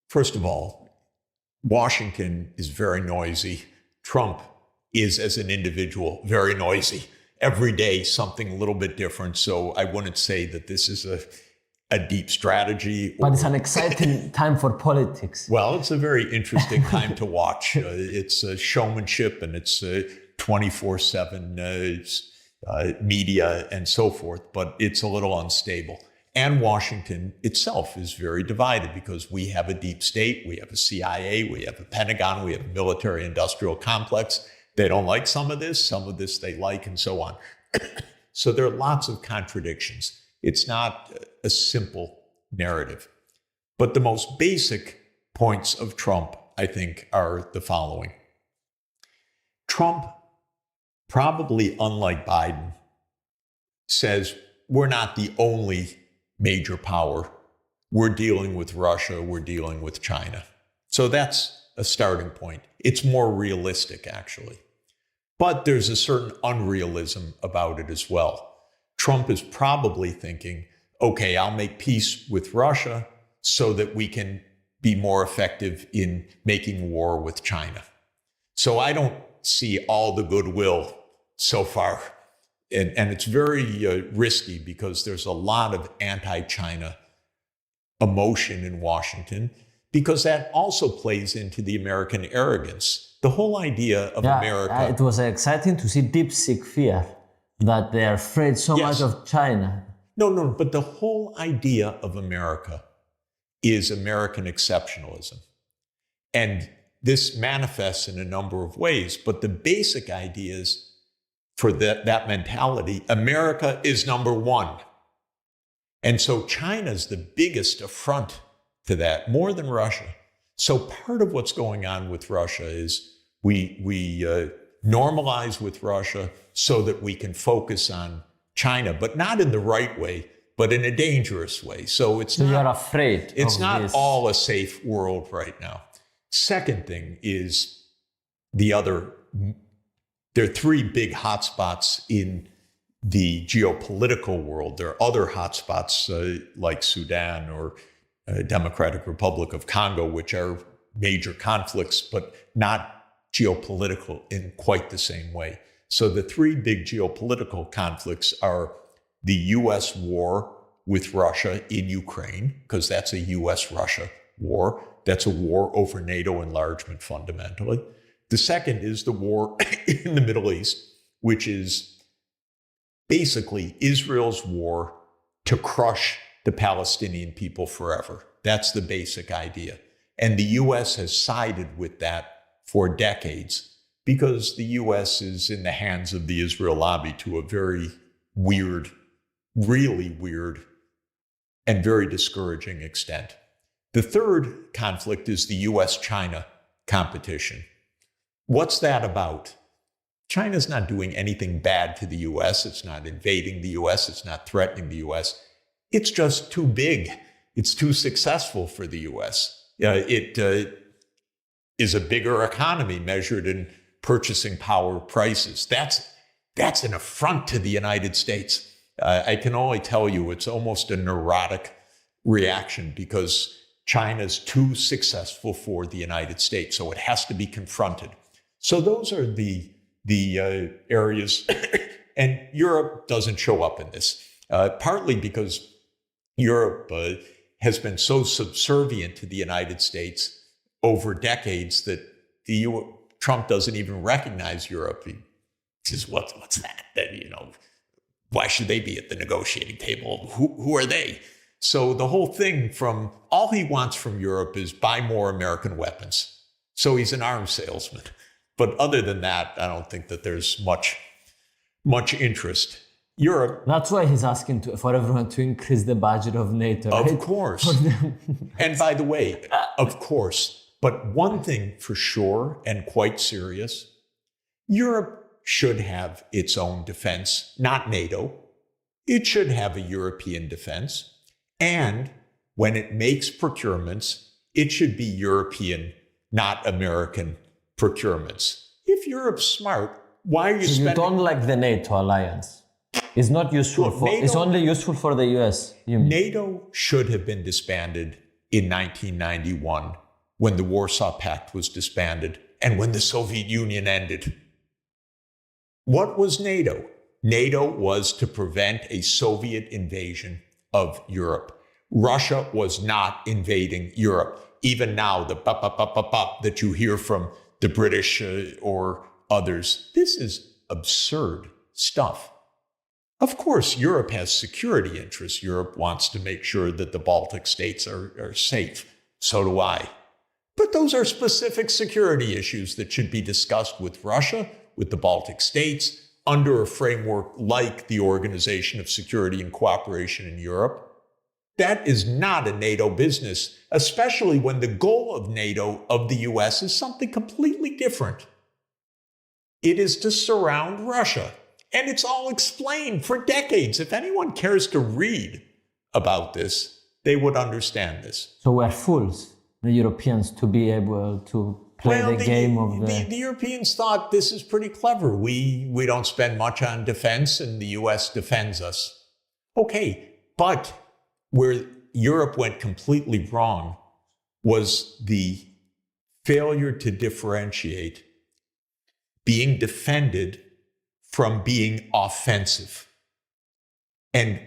First of all, Washington is very noisy. Trump is, as an individual, very noisy. Every day, something a little bit different. So I wouldn't say that this is a deep strategy. But it's an exciting time for politics. Well, it's a very interesting time to watch. It's showmanship and it's 24/7 media and so forth, but it's a little unstable. And Washington itself is very divided because we have a deep state, we have a CIA, we have a Pentagon, we have a military-industrial complex. They don't like some of this they like, and so on. So there are lots of contradictions. It's not a simple narrative. But the most basic points of Trump, I think, are the following. Trump, probably unlike Biden, says we're not the only major power. We're dealing with Russia, we're dealing with China. So that's a starting point. It's more realistic, actually. But there's a certain unrealism about it as well. Trump is probably thinking, okay, I'll make peace with Russia so that we can be more effective in making war with China. So I don't see all the goodwill so far. And it's very risky because there's a lot of anti-China emotion in Washington because that also plays into the American arrogance. The whole idea of America... It was exciting to see deep-seek fear, that they're afraid so much of China. No, but the whole idea of America is American exceptionalism. And this manifests in a number of ways, but the basic idea is, for that mentality, America is number one. And so China's the biggest affront to that, more than Russia. So part of what's going on with Russia is we normalize with Russia so that we can focus on China, but not in the right way, but in a dangerous way. So it's not, you're afraid. It's not all a safe world right now. Second thing is there are three big hotspots in the geopolitical world. There are other hotspots like Sudan or Democratic Republic of Congo, which are major conflicts, but not geopolitical in quite the same way. So the three big geopolitical conflicts are the U.S. war with Russia in Ukraine, because that's a U.S.-Russia war. That's a war over NATO enlargement fundamentally. The second is the war in the Middle East, which is basically Israel's war to crush the Palestinian people forever. That's the basic idea. And the U.S. has sided with that for decades because the U.S. is in the hands of the Israel lobby to a very weird, really weird, and very discouraging extent. The third conflict is the U.S.-China competition. What's that about? China's not doing anything bad to the U.S. It's not invading the U.S. It's not threatening the U.S. It's just too big. It's too successful for the U.S. It is a bigger economy measured in purchasing power prices. That's an affront to the United States. I can only tell you it's almost a neurotic reaction because China's too successful for the United States, so it has to be confronted. So those are the areas, and Europe doesn't show up in this, partly because Europe has been so subservient to the United States over decades that Trump doesn't even recognize Europe. He says, what's that? Why should they be at the negotiating table? Who are they? So the whole thing all he wants from Europe is buy more American weapons. So he's an arms salesman. But other than that, I don't think that there's much interest. Europe. That's why he's asking for everyone to increase the budget of NATO. Right? Of course. And by the way, of course. But one thing for sure and quite serious, Europe should have its own defense, not NATO. It should have a European defense. And when it makes procurements, it should be European, not American procurements. If Europe's smart, why are you spending... You don't like the NATO alliance? It's not useful it's only useful for the US. NATO should have been disbanded in 1991 when the Warsaw Pact was disbanded and when the Soviet Union ended. What was NATO? NATO was to prevent a Soviet invasion of Europe. Russia was not invading Europe. Even now, the bop that you hear from the British or others, this is absurd stuff. Of course, Europe has security interests. Europe wants to make sure that the Baltic states are safe. So do I. But those are specific security issues that should be discussed with Russia, with the Baltic states, under a framework like the Organization of Security and Cooperation in Europe. That is not a NATO business, especially when the goal of NATO, of the US, is something completely different. It is to surround Russia. And it's all explained for decades. If anyone cares to read about this, they would understand this. So we're fools, the Europeans, to be able to play the game of the Europeans thought this is pretty clever. We don't spend much on defense and the US defends us. Okay, but where Europe went completely wrong was the failure to differentiate being defended from being offensive. And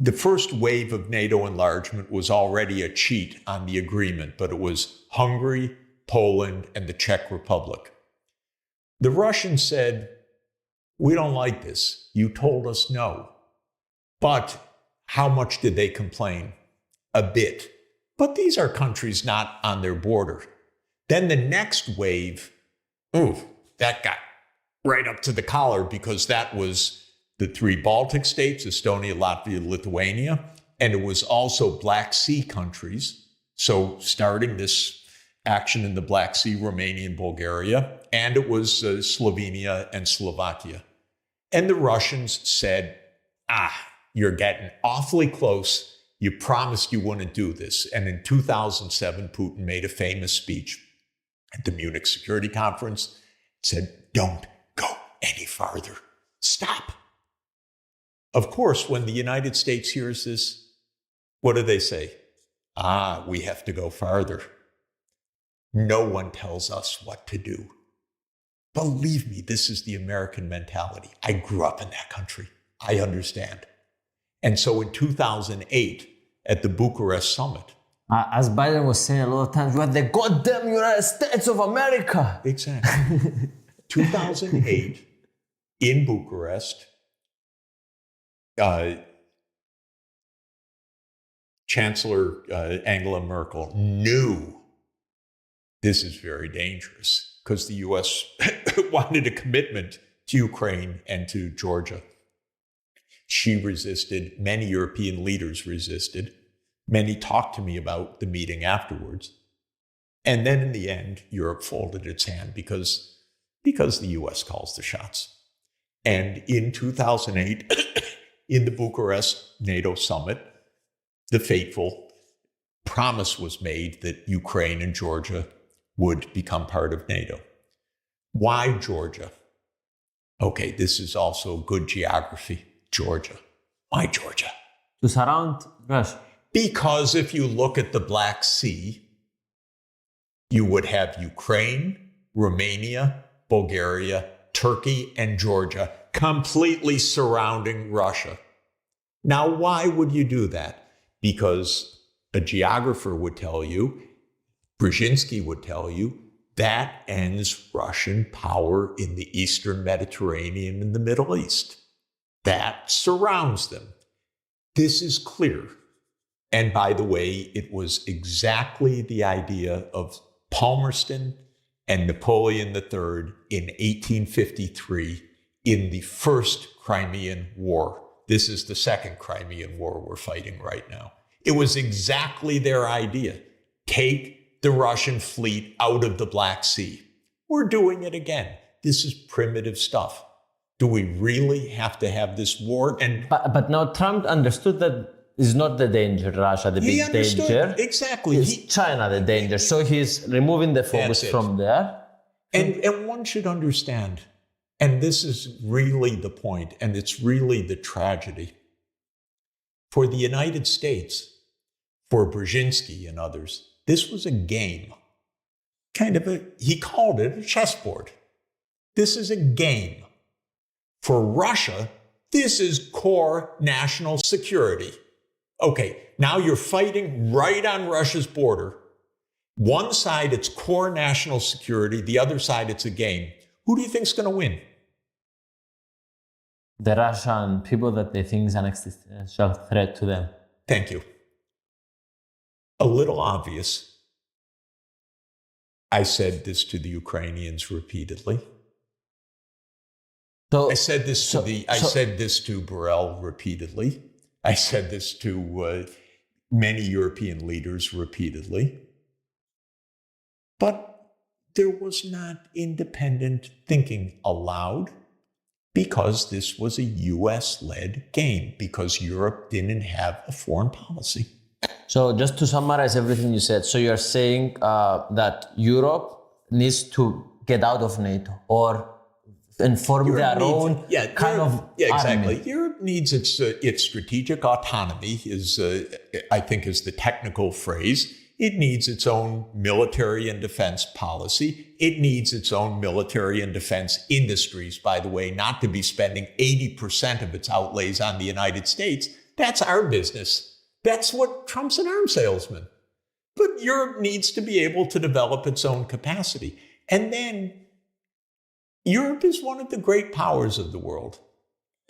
the first wave of NATO enlargement was already a cheat on the agreement, but it was Hungary, Poland, and the Czech Republic. The Russians said, we don't like this. You told us no. But how much did they complain? A bit. But these are countries not on their border. Then the next wave, that got right up to the collar because that was the three Baltic states, Estonia, Latvia, Lithuania, and it was also Black Sea countries. So starting this action in the Black Sea, Romania and Bulgaria, and it was Slovenia and Slovakia. And the Russians said, you're getting awfully close. You promised you wouldn't do this. And in 2007, Putin made a famous speech at the Munich Security Conference. It said, don't go any farther. Stop. Of course, when the United States hears this, what do they say? We have to go farther. No one tells us what to do. Believe me, this is the American mentality. I grew up in that country. I understand. And so in 2008, at the Bucharest summit, as Biden was saying a lot of times, we are the goddamn United States of America. Exactly. 2008, in Bucharest, Chancellor Angela Merkel knew this is very dangerous because the U.S. wanted a commitment to Ukraine and to Georgia. She resisted. Many European leaders resisted. Many talked to me about the meeting afterwards. And then in the end, Europe folded its hand because the U.S. calls the shots. And in 2008, in the Bucharest NATO summit, the fateful promise was made that Ukraine and Georgia would become part of NATO. Why Georgia? Okay, this is also good geography. Georgia. Why Georgia? To surround Russia. Because if you look at the Black Sea, you would have Ukraine, Romania, Bulgaria, Turkey, and Georgia completely surrounding Russia. Now, why would you do that? Because a geographer would tell you, Brzezinski would tell you, that ends Russian power in the Eastern Mediterranean and the Middle East. That surrounds them. This is clear. And by the way, it was exactly the idea of Palmerston and Napoleon III in 1853 in the First Crimean War. This is the Second Crimean War we're fighting right now. It was exactly their idea. Take the Russian fleet out of the Black Sea. We're doing it again. This is primitive stuff. Do we really have to have this war? But now Trump understood that it's not the danger, Russia, the big danger. Exactly. It's China, the danger. So he's removing the focus from there. And one should understand, and this is really the point, and it's really the tragedy. For the United States, for Brzezinski and others, this was a game. He called it a chessboard. This is a game. For Russia, this is core national security. Okay, now you're fighting right on Russia's border. One side, it's core national security. The other side, it's a game. Who do you think's going to win? The Russian people that they think is an existential threat to them. Thank you. A little obvious. I said this to the Ukrainians repeatedly. I said this to Borrell repeatedly. I said this to many European leaders repeatedly. But there was not independent thinking allowed because this was a US-led game, because Europe didn't have a foreign policy. So just to summarize everything you said, so you're saying that Europe needs to get out of NATO or form their own kind of exactly. army. Europe needs its strategic autonomy, I think is the technical phrase. It needs its own military and defense policy. It needs its own military and defense industries, by the way, not to be spending 80% of its outlays on the United States. That's our business. That's what Trump's an arms salesman. But Europe needs to be able to develop its own capacity. And then Europe is one of the great powers of the world.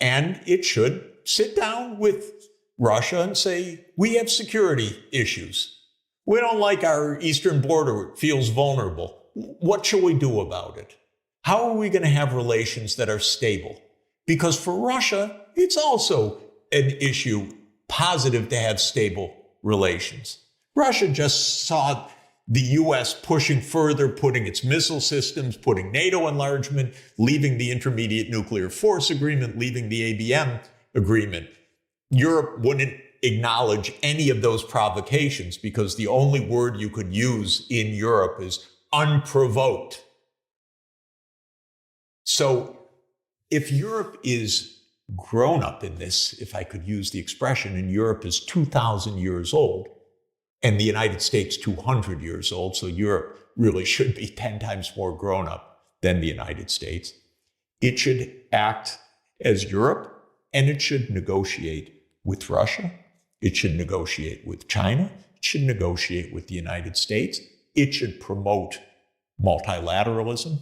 And it should sit down with Russia and say, we have security issues. We don't like our eastern border. It feels vulnerable. What shall we do about it? How are we going to have relations that are stable? Because for Russia, it's also an issue positive to have stable relations. Russia just saw the U.S. pushing further, putting its missile systems, putting NATO enlargement, leaving the Intermediate Nuclear Force Agreement, leaving the ABM agreement. Europe wouldn't acknowledge any of those provocations because the only word you could use in Europe is unprovoked. So if Europe is grown up in this, if I could use the expression, and Europe is 2,000 years old, and the United States 200 years old, so Europe really should be 10 times more grown up than the United States. It should act as Europe, and it should negotiate with Russia. It should negotiate with China. It should negotiate with the United States. It should promote multilateralism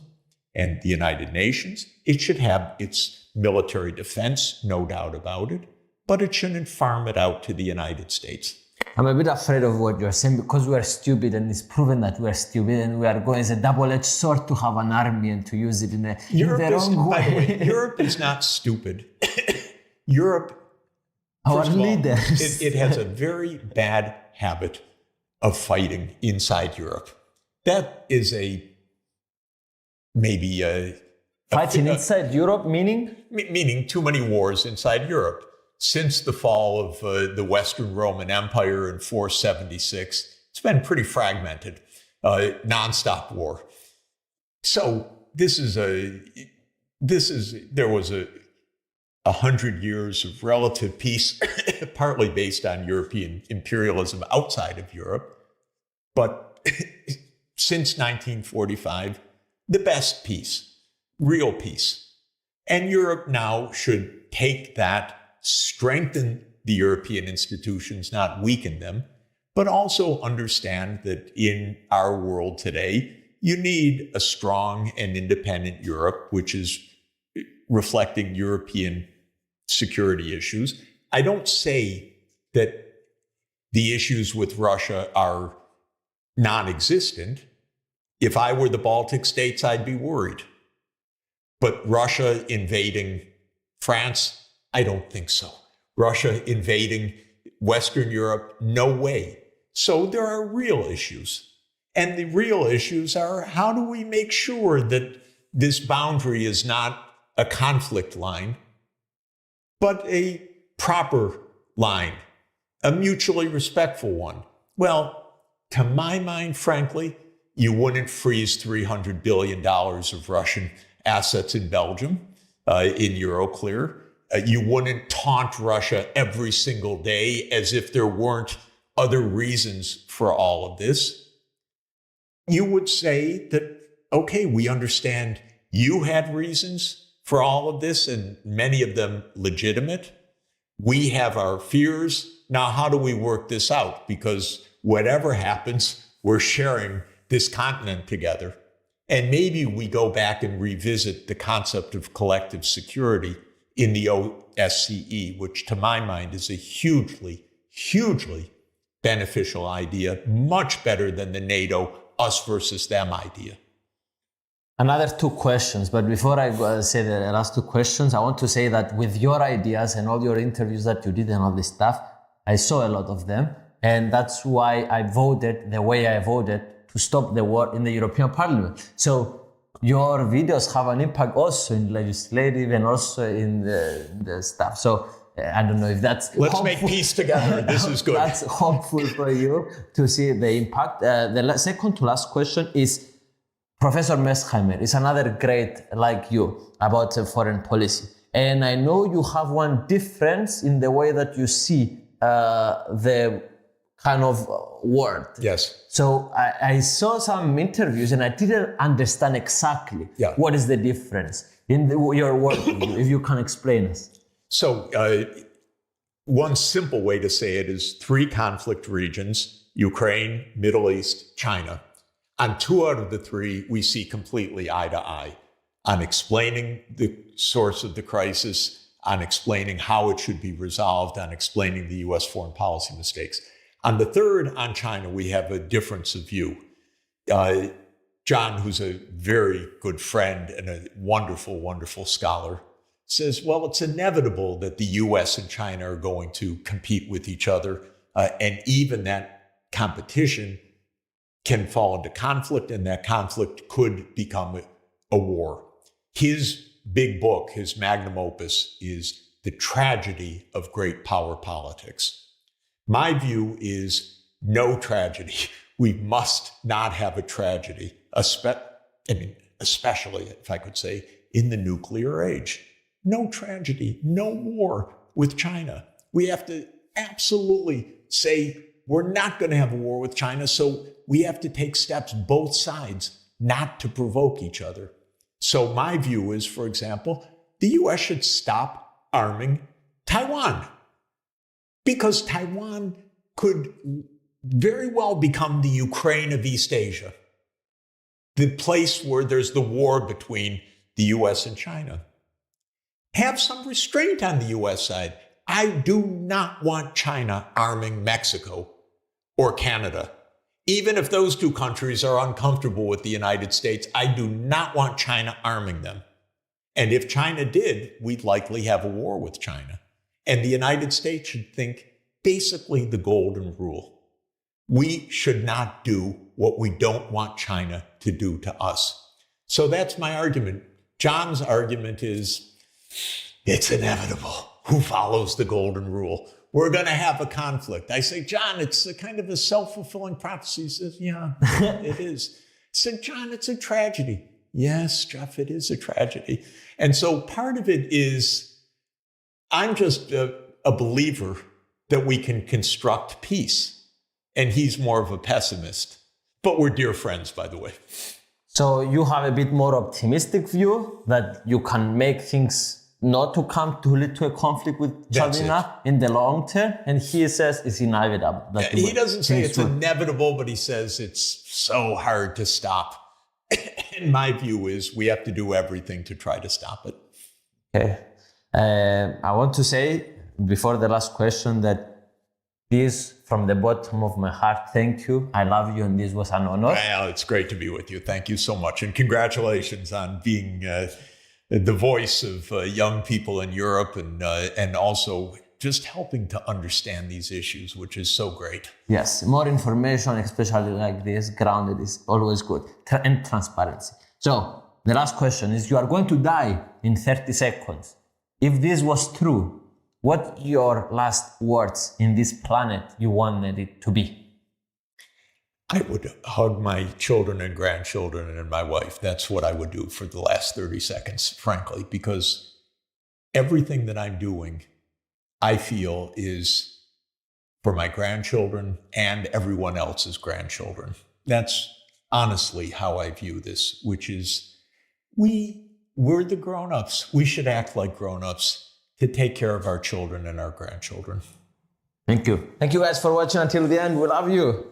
and the United Nations. It should have its military defense, no doubt about it, but it shouldn't farm it out to the United States. I'm a bit afraid of what you're saying because we are stupid, and it's proven that we are stupid, and we are going as a double-edged sword to have an army and to use it in the wrong way. By the way, Europe is not stupid. Europe, our first of all, leaders, it has a very bad habit of fighting inside Europe. That is fighting inside Europe, meaning too many wars inside Europe. Since the fall of the Western Roman Empire in 476, it's been pretty fragmented, nonstop war. So there was 100 years of relative peace, partly based on European imperialism outside of Europe. But since 1945, the best peace, real peace. And Europe now should take that, strengthen the European institutions, not weaken them, but also understand that in our world today, you need a strong and independent Europe, which is reflecting European security issues. I don't say that the issues with Russia are non-existent. If I were the Baltic states, I'd be worried. But Russia invading France, I don't think so. Russia invading Western Europe, no way. So there are real issues. And the real issues are, how do we make sure that this boundary is not a conflict line, but a proper line, a mutually respectful one? Well, to my mind, frankly, you wouldn't freeze $300 billion of Russian assets in Belgium, in Euroclear. You wouldn't taunt Russia every single day as if there weren't other reasons for all of this, you would say that, okay, we understand you had reasons for all of this, and many of them legitimate. We have our fears. Now, how do we work this out? Because whatever happens, we're sharing this continent together. And maybe we go back and revisit the concept of collective security in the OSCE, which to my mind is a hugely, hugely beneficial idea, much better than the NATO us versus them idea. Another two questions, but before I say the last two questions, I want to say that with your ideas and all your interviews that you did and all this stuff, I saw a lot of them. And that's why I voted the way I voted to stop the war in the European Parliament. So your videos have an impact also in legislative and also in the stuff. So I don't know if that's Let's hopeful. make peace together. This is good. That's hopeful for you to see the impact. The second to last question is Professor Messheimer is another great like you about foreign policy. And I know you have one difference in the way that you see the kind of word. Yes. So I saw some interviews and I didn't understand exactly what is the difference in your work, if you can explain us. So one simple way to say it is 3 conflict regions, Ukraine, Middle East, China. On 2 out of the 3, we see completely eye to eye on explaining the source of the crisis, on explaining how it should be resolved, on explaining the U.S. foreign policy mistakes. On the 3rd, on China, we have a difference of view. John, who's a very good friend and a wonderful, wonderful scholar, says, well, it's inevitable that the U.S. and China are going to compete with each other, and even that competition can fall into conflict, and that conflict could become a war. His big book, his magnum opus, is The Tragedy of Great Power Politics. My view is no tragedy. We must not have a tragedy, especially, if I could say, in the nuclear age. No tragedy, no war with China. We have to absolutely say we're not going to have a war with China, so we have to take steps, both sides, not to provoke each other. So my view is, for example, the U.S. should stop arming Taiwan, because Taiwan could very well become the Ukraine of East Asia, the place where there's the war between the U.S. and China. Have some restraint on the U.S. side. I do not want China arming Mexico or Canada. Even if those 2 countries are uncomfortable with the United States, I do not want China arming them. And if China did, we'd likely have a war with China. And the United States should think basically the golden rule. We should not do what we don't want China to do to us. So that's my argument. John's argument is, it's inevitable. Who follows the golden rule? We're going to have a conflict. I say, John, it's a kind of a self-fulfilling prophecy. He says, yeah, it is. I said, John, it's a tragedy. Yes, Jeff, it is a tragedy. And so part of it is, I'm just a believer that we can construct peace. And he's more of a pessimist. But we're dear friends, by the way. So you have a bit more optimistic view that you can make things not to come to lead to a conflict with China in the long term, and he says it's inevitable. He doesn't say it's inevitable, but he says it's so hard to stop. And my view is we have to do everything to try to stop it. Okay. I want to say, before the last question, that this, from the bottom of my heart, thank you. I love you, and this was an honor. Well, it's great to be with you. Thank you so much. And congratulations on being the voice of young people in Europe, and also just helping to understand these issues, which is so great. Yes, more information, especially like this, grounded, is always good. And transparency. So the last question is, you are going to die in 30 seconds. If this was true, what your last words in this planet you wanted it to be? I would hug my children and grandchildren and my wife. That's what I would do for the last 30 seconds, frankly, because everything that I'm doing, I feel, is for my grandchildren and everyone else's grandchildren. That's honestly how I view this, which is we're the grown-ups. We should act like grown-ups to take care of our children and our grandchildren. Thank you. Thank you guys for watching until the end. We love you.